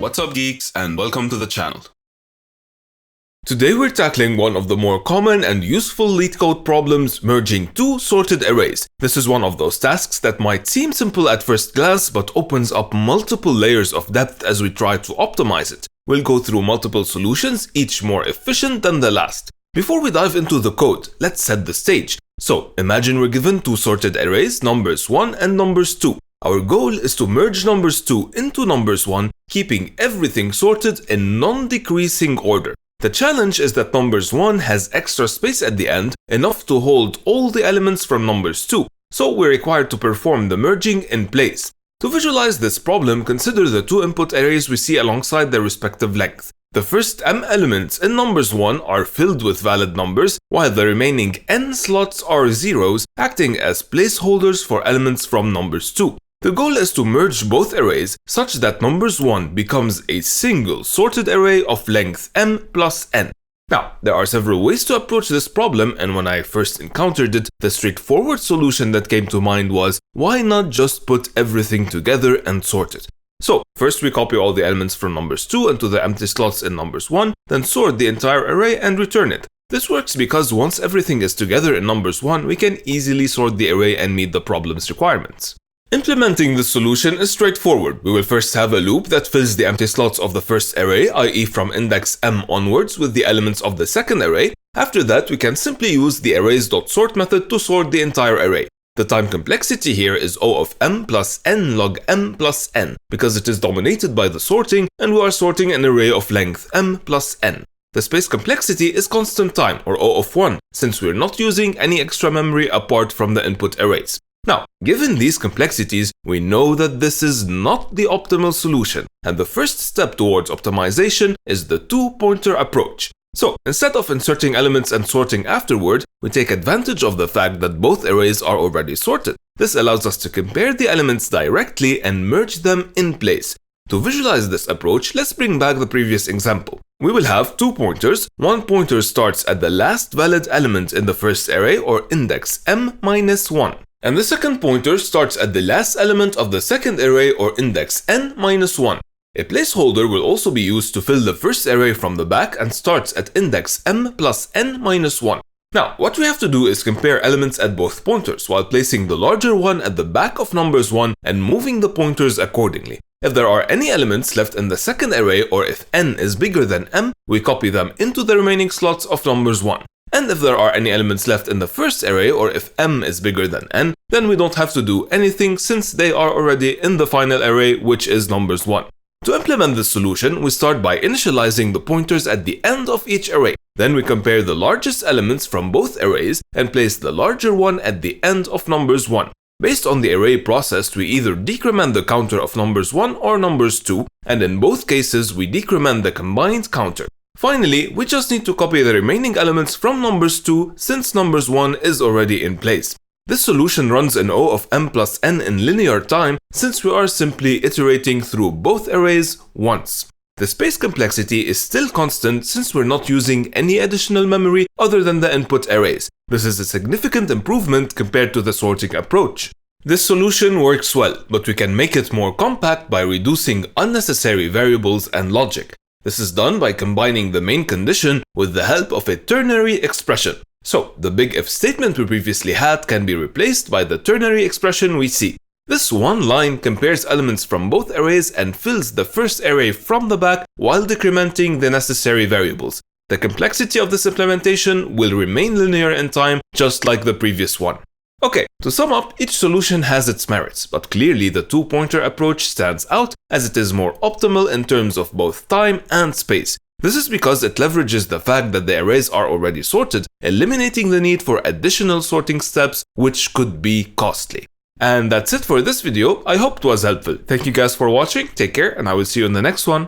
What's up, geeks, and welcome to the channel. Today we're tackling one of the more common and useful LeetCode problems, merging two sorted arrays. This is one of those tasks that might seem simple at first glance but opens up multiple layers of depth as we try to optimize it. We'll go through multiple solutions, each more efficient than the last. Before we dive into the code, let's set the stage. So, imagine we're given two sorted arrays, numbers 1 and numbers 2. Our goal is to merge numbers 2 into numbers 1, keeping everything sorted in non-decreasing order. The challenge is that numbers 1 has extra space at the end, enough to hold all the elements from numbers 2, so we're required to perform the merging in place. To visualize this problem, consider the two input arrays we see alongside their respective length. The first m elements in numbers 1 are filled with valid numbers, while the remaining n slots are zeros, acting as placeholders for elements from numbers 2. The goal is to merge both arrays such that numbers 1 becomes a single sorted array of length m plus n. Now, there are several ways to approach this problem, and when I first encountered it, the straightforward solution that came to mind was, why not just put everything together and sort it? So, first we copy all the elements from numbers 2 into the empty slots in numbers 1, then sort the entire array and return it. This works because once everything is together in numbers 1, we can easily sort the array and meet the problem's requirements. Implementing this solution is straightforward. We will first have a loop that fills the empty slots of the first array, i.e. from index m onwards, with the elements of the second array. After that, we can simply use the arrays.sort method to sort the entire array. The time complexity here is O of m plus n log m plus n, because it is dominated by the sorting, and we are sorting an array of length m plus n. The space complexity is constant time, or O of 1, since we're not using any extra memory apart from the input arrays. Now, given these complexities, we know that this is not the optimal solution, and the first step towards optimization is the two-pointer approach. So, instead of inserting elements and sorting afterward, we take advantage of the fact that both arrays are already sorted. This allows us to compare the elements directly and merge them in place. To visualize this approach, let's bring back the previous example. We will have two pointers. One pointer starts at the last valid element in the first array, or index m-1. And the second pointer starts at the last element of the second array, or index n-1. A placeholder will also be used to fill the first array from the back and starts at index m plus n-1. Now, what we have to do is compare elements at both pointers while placing the larger one at the back of numbers 1 and moving the pointers accordingly. If there are any elements left in the second array, or if n is bigger than m, we copy them into the remaining slots of numbers 1. And if there are any elements left in the first array, or if m is bigger than n, then we don't have to do anything since they are already in the final array, which is numbers 1. To implement this solution, we start by initializing the pointers at the end of each array. Then we compare the largest elements from both arrays and place the larger one at the end of numbers 1. Based on the array processed, we either decrement the counter of numbers 1 or numbers 2, and in both cases we decrement the combined counter. Finally, we just need to copy the remaining elements from numbers 2 since numbers 1 is already in place. This solution runs in O of m plus n in linear time since we are simply iterating through both arrays once. The space complexity is still constant since we're not using any additional memory other than the input arrays. This is a significant improvement compared to the sorting approach. This solution works well, but we can make it more compact by reducing unnecessary variables and logic. This is done by combining the main condition with the help of a ternary expression. So, the big if statement we previously had can be replaced by the ternary expression we see. This one line compares elements from both arrays and fills the first array from the back while decrementing the necessary variables. The complexity of this implementation will remain linear in time, just like the previous one. Okay, to sum up, each solution has its merits, but clearly the two-pointer approach stands out as it is more optimal in terms of both time and space. This is because it leverages the fact that the arrays are already sorted, eliminating the need for additional sorting steps, which could be costly. And that's it for this video. I hope it was helpful. Thank you guys for watching, take care, and I will see you in the next one.